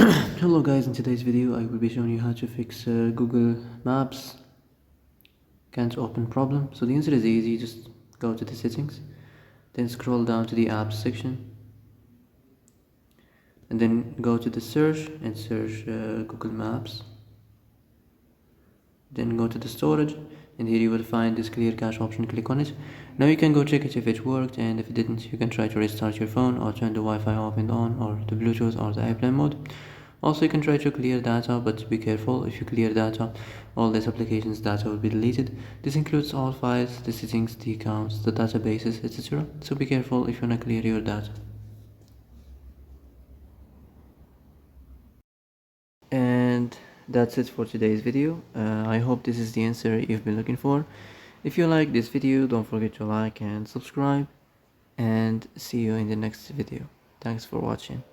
Hello guys, in today's video I will be showing you how to fix Google Maps can't open problem. So the answer is easy, just go to the settings, then scroll down to the apps section, and then go to the search and search Google Maps. Then go to the storage, and here you will find this clear cache option. Click on it. Now you can go check it if it worked, and if it didn't you can try to restart your phone or turn the Wi-Fi off and on, or the Bluetooth or the airplane mode. Also, you can try to clear data, but be careful. If you clear data, all these applications data will be deleted. This includes all files, the settings, the accounts, the databases, etc. So be careful if you want to clear your data. And that's it for today's video. I hope this is the answer you've been looking for. If you like this video, don't forget to like and subscribe, and see you in the next video. Thanks for watching.